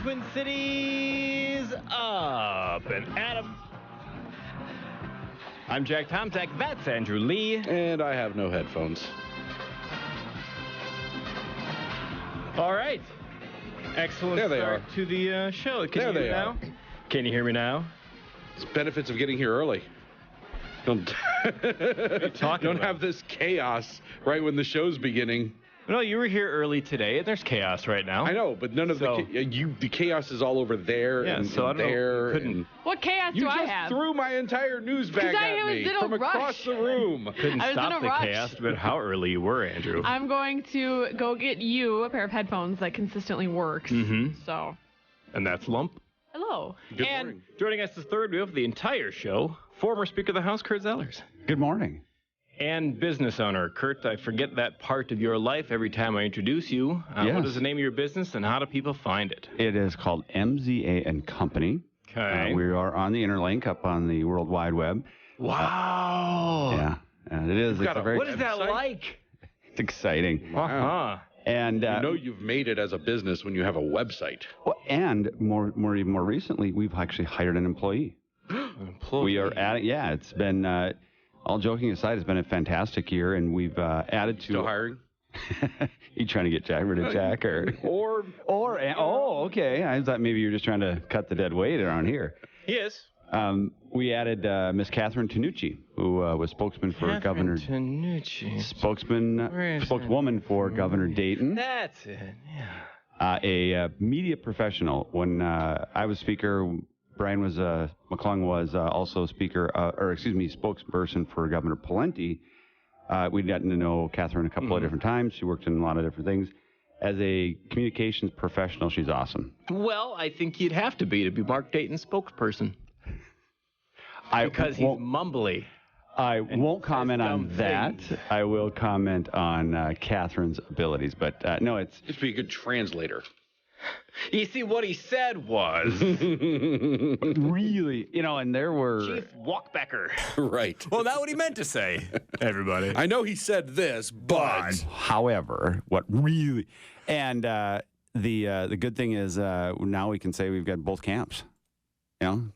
Twin Cities, up and Adam. I'm Jack Tomczak. That's Andrew Lee. And I have no headphones. All right. Excellent There they start are. to the show. Can There you hear they me now? Can you hear me now? It's benefits of getting here early. Don't talking about? have this chaos right when the show's beginning. No, you were here early today, and there's chaos right now. I know, but none of the chaos is all over there Yeah, and, so I and don't know, there. couldn't- and What chaos you do I just have? threw my entire news bag 'Cause I at was me in a from across rush. the room. Couldn't I was in stop a the rush. chaos about how early you were, Andrew. I'm going to go get you a pair of headphones that consistently works. Mhm. So, And that's Lump. hello. Good and morning. joining us this third wheel for the entire show, former Speaker of the House, Kurt Zellers. Good morning. And business owner. Kurt, I forget that part of your life every time I introduce you. Yes. What is the name of your business, and how do people find it? It is called MZA and Company. Okay. We are on the Interlink up on the World Wide Web. Wow. Yeah, and it is. You've got It's a- very What is that Website? like? it's exciting. Uh-huh. And You know you've made it as a business when you have a website. and more recently, we've actually hired an employee. We are adding. Yeah, it's been. All joking aside, it's been a fantastic year, and we've added to. Still hiring? You trying to get rid of Jack, or okay. I thought maybe you were just trying to cut the dead weight around here. He is. We added Miss Catherine Tanucci, who was spokesman for Governor, Tanucci. spokeswoman for Governor Dayton, That's it, yeah. a media professional. When I was speaker, Brian was McClung was also speaker, spokesperson for Governor Pawlenty. We'd gotten to know Catherine a couple of different times. She worked in a lot of different things. As a communications professional, she's awesome. Well, I think you'd have to be Mark Dayton's spokesperson. Because he's mumbly. I won't comment says on dumb that. things. I will comment on Catherine's abilities, but no, it's Just be a good translator. You see, what he said was, really, and there were. Chief Walkbecker. Right. Well, not what he meant to say, everybody. I know he said this, but However, what really, and the good thing is now we can say we've got both camps.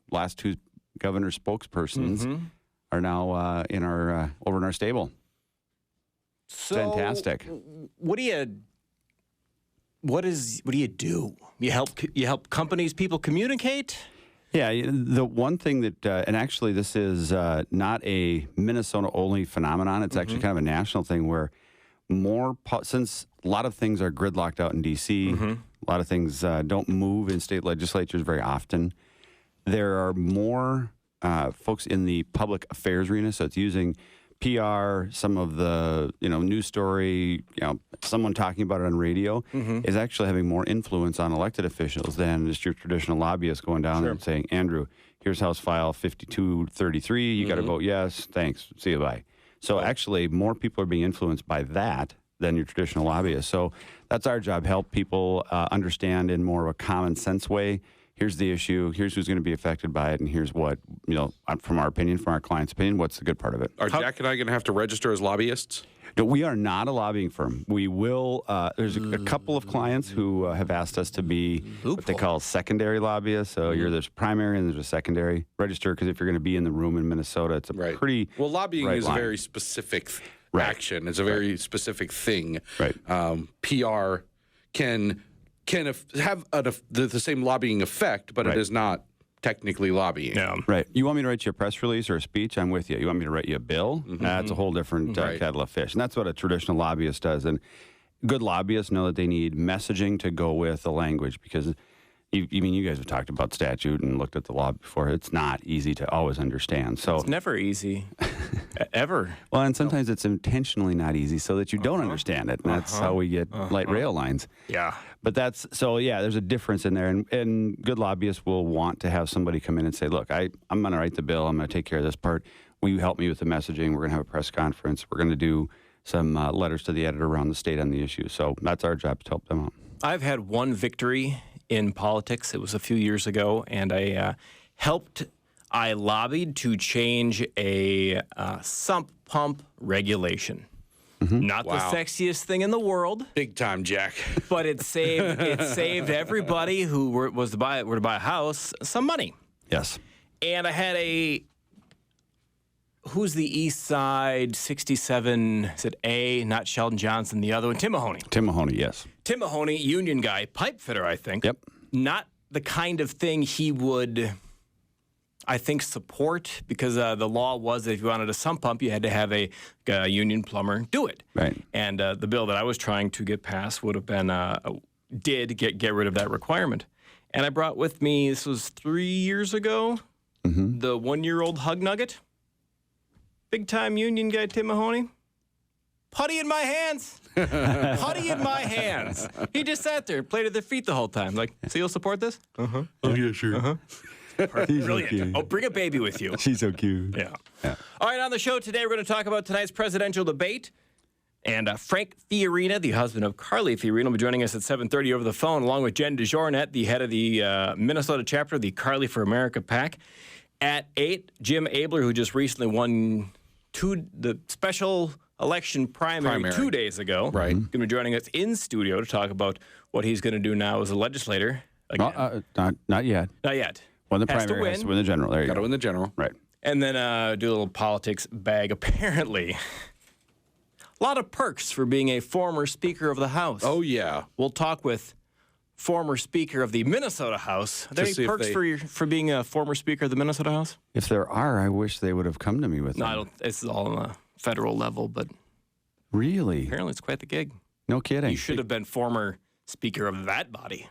Last two governor spokespersons are now in our over in our stable. So, Fantastic. What do you do? You help companies, people communicate? Yeah, the one thing that, and actually this is not a Minnesota-only phenomenon. It's actually kind of a national thing where since a lot of things are gridlocked out in D.C., a lot of things don't move in state legislatures very often, there are more folks in the public affairs arena, so it's using PR, some of the news story, someone talking about it on radio is actually having more influence on elected officials than just your traditional lobbyist going down there and saying, Andrew, here's House File 5233, you got to vote yes, thanks, see you, bye. So actually more people are being influenced by that than your traditional lobbyist. So that's our job, help people understand in more of a common sense way. Here's the issue, here's who's going to be affected by it, and here's what, from our opinion, from our client's opinion, what's the good part of it. are Jack and I going to have to register as lobbyists? No, we are not a lobbying firm. We will, there's a couple of clients who have asked us to be what they call secondary lobbyists. So there's primary and there's a secondary. Register, because if you're going to be in the room in Minnesota, it's a pretty Well, lobbying right is line. a very specific action. It's a very specific thing. Right. PR can have the same lobbying effect, but it is not technically lobbying. Yeah. Right. You want me to write you a press release or a speech? I'm with you. You want me to write you a bill? That's a whole different kettle of fish. And that's what a traditional lobbyist does. And good lobbyists know that they need messaging to go with the language because you guys have talked about statute and looked at the law before. It's not easy to always understand. So It's never easy. Ever. well, and sometimes it's intentionally not easy so that you don't understand it. And that's how we get light rail lines. Yeah. But there's a difference in there. And good lobbyists will want to have somebody come in and say, look, I'm going to write the bill. I'm going to take care of this part. Will you help me with the messaging? We're going to have a press conference. We're going to do some letters to the editor around the state on the issue. So that's our job to help them out. I've had one victory in politics. It was a few years ago, and I lobbied to change a sump pump regulation. Not Wow. the sexiest thing in the world, Big time, Jack. but it saved everybody who were to buy a house some money. Yes. And I had who's the East Side 67? Is it A? Not Sheldon Johnson. The other one, Tim Mahoney. Tim Mahoney, yes. Tim Mahoney, union guy, pipe fitter, I think. Yep. Not the kind of thing he would, I think, support, because the law was that if you wanted a sump pump, you had to have a union plumber do it. Right. And the bill that I was trying to get passed would have been did get rid of that requirement. And I brought with me, this was 3 years ago, the 1-year-old Hug Nugget. Big time union guy Tim Mahoney. Putty in my hands. Putty in my hands. He just sat there, played at their feet the whole time. Like, so you'll support this? Oh, yeah, sure. Brilliant. Oh, bring a baby with you. She's so cute. Yeah. All right, on the show today, we're going to talk about tonight's presidential debate. And Frank Fiorina, the husband of Carly Fiorina, will be joining us at 7:30 over the phone, along with Jen DeJournet, the head of the Minnesota chapter of the Carly for America PAC. At 8, Jim Abler, who just recently won the special election primary 2 days ago. Right. Going to be joining us in studio to talk about what he's going to do now as a legislator. Again. Not yet. Not yet. Won the Has to primary, has win. to win the general. There you Got to go. win the general. Right. And then do a little politics bag. Apparently, a lot of perks for being a former Speaker of the House. Oh, yeah. We'll talk with former Speaker of the Minnesota House. Are there To see any if perks for being a former Speaker of the Minnesota House? If there are, I wish they would have come to me with No, them. I don't. This is all on a federal level, but Really? apparently it's quite the gig. No kidding. You should have been former Speaker of that body.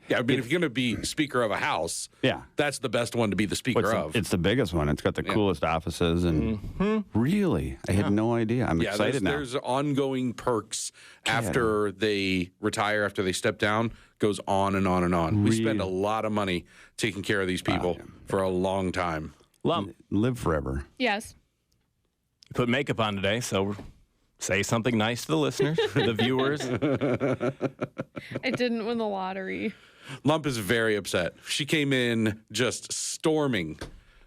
Yeah, I mean, if you're going to be Speaker of a House, Yeah. that's the best one to be the Speaker of. It's the biggest one. It's got the coolest offices. And really? I had no idea. I'm Yeah, excited now. there's ongoing perks after they retire, after they step down, goes on and on and on. We spend a lot of money taking care of these people for a long time. Lump. Live forever. Yes. You put makeup on today, so say something nice to the listeners, the viewers. I didn't win the lottery. Lump is very upset. She came in just storming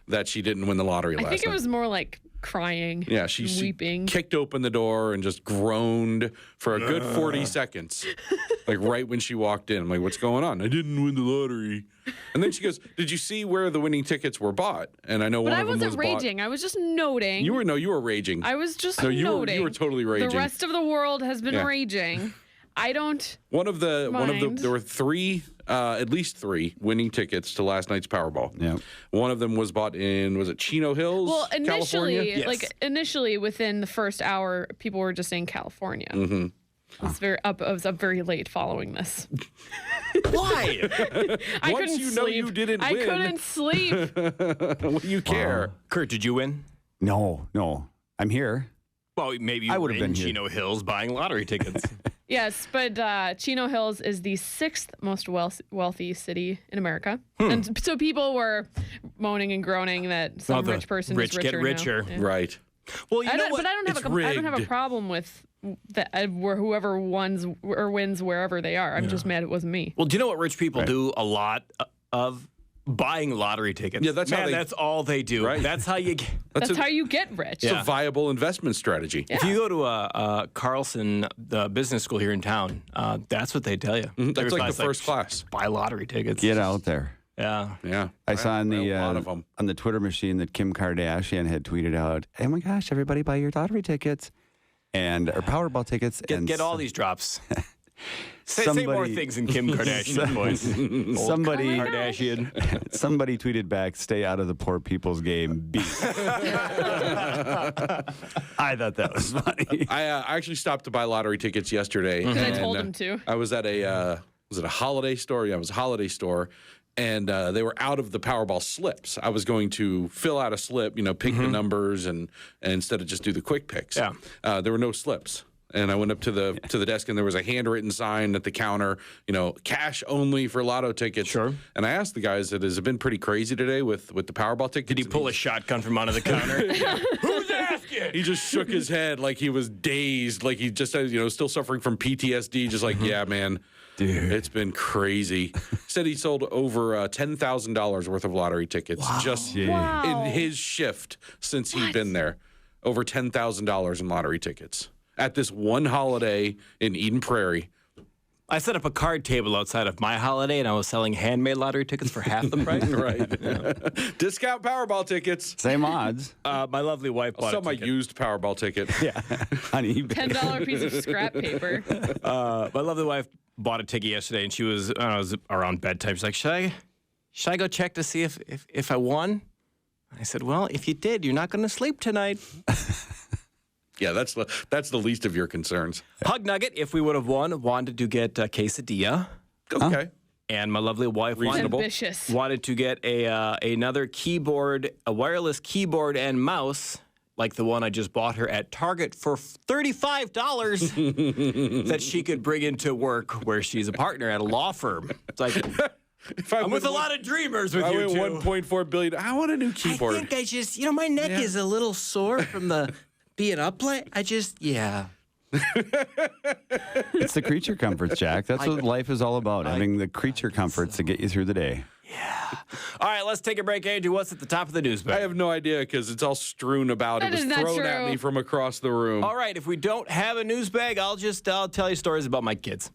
that she didn't win the lottery last I think it night. was more like crying. Yeah, she weeping. kicked open the door and just groaned for a good 40 seconds, like right when she walked in. I'm like, what's going on? I didn't win the lottery. And then she goes, did you see where the winning tickets were bought? And I know But one I of them was wasn't raging. I was just noting. You were raging. I was just No, you noting. were totally raging. The rest of the world has been Yeah. raging. I don't. One of the Mind. there were at least three winning tickets to last night's Powerball. Yeah. One of them was bought in, was it Chino Hills, Well, California? initially, initially within the first hour, people were just saying California. Mm-hmm. I was up very late following this. Why? I Once couldn't you know sleep. you didn't I win. couldn't sleep. What do you care? Kurt, did you win? No. I'm here. Well, maybe you I were would have in been here. Chino Hills buying lottery tickets. Yes, but Chino Hills is the 6th most wealthy city in America, and so people were moaning and groaning that some the rich person rich is richer get now. richer. Yeah. Right. Well, you know what? But I don't have I don't have a rigged. problem with that. Where whoever wins or wins wherever they are. I'm just mad it wasn't me. Well, do you know what rich people do a lot of? Buying lottery tickets. Yeah, that's how they- that's all they do. Right. That's how you get. That's how you get rich. It's a viable investment strategy. If you go to Carlson, the business school here in town, that's what they tell you. That's like the first class. Buy lottery tickets. Get out there. Yeah. Yeah. I saw on the a lot of them. on the Twitter machine that Kim Kardashian had tweeted out, "Oh my gosh, everybody buy your lottery tickets and or Powerball tickets and Get all these drops. Say more Somebody- thing in Kim Kardashian voice. somebody Kardashian. somebody tweeted back, "Stay out of the poor people's game." B. I thought that was funny. I actually stopped to buy lottery tickets yesterday. And I and, told him to. I was at was it a holiday store? Yeah, it was a holiday store. And they were out of the Powerball slips. I was going to fill out a slip, pick the numbers, and instead of just do the quick picks. Yeah. There were no slips. And I went up to the desk, and there was a handwritten sign at the counter, cash only for lotto tickets. Sure. And I asked the guys, has it been pretty crazy today with the Powerball tickets? Did he pull a shotgun from under the counter? Who's asking? He just shook his head like he was dazed, like he just, still suffering from PTSD. Just like, yeah, man, dude, it's been crazy. Said he sold over $10,000 worth of lottery tickets just Wow. in his shift since he'd been there. Over $10,000 in lottery tickets. at this one holiday in Eden Prairie. I set up a card table outside of my holiday, and I was selling handmade lottery tickets for half the price. Right. Discount Powerball tickets. Same odds. My lovely wife bought Some a my ticket. used Powerball ticket. Yeah. On eBay. $10 piece of scrap paper. My lovely wife bought a ticket yesterday, and she was, I was around bedtime. She's like, should I go check to see if I won? I said, well, if you did, you're not going to sleep tonight. Yeah, that's the least of your concerns. Hug Nugget, if we would have won, wanted to get a quesadilla. Okay. And my lovely wife Ambitious. wanted to get another keyboard, a wireless keyboard and mouse, like the one I just bought her at Target for $35 that she could bring into work where she's a partner at a law firm. It's like, I'm with a lot of dreamers with you, I too. win $1.4 billion. I want a new keyboard. I think I just, my neck is a little sore from the being up late. It's the creature comforts, Jack. That's what life is all about, having the creature comforts to get you through the day. Yeah. All right, let's take a break, Andrew. What's at the top of the news bag? I have no idea because it's all strewn about. That It was is not thrown at true. me from across the room. All right, if we don't have a news bag, I'll tell you stories about my kids.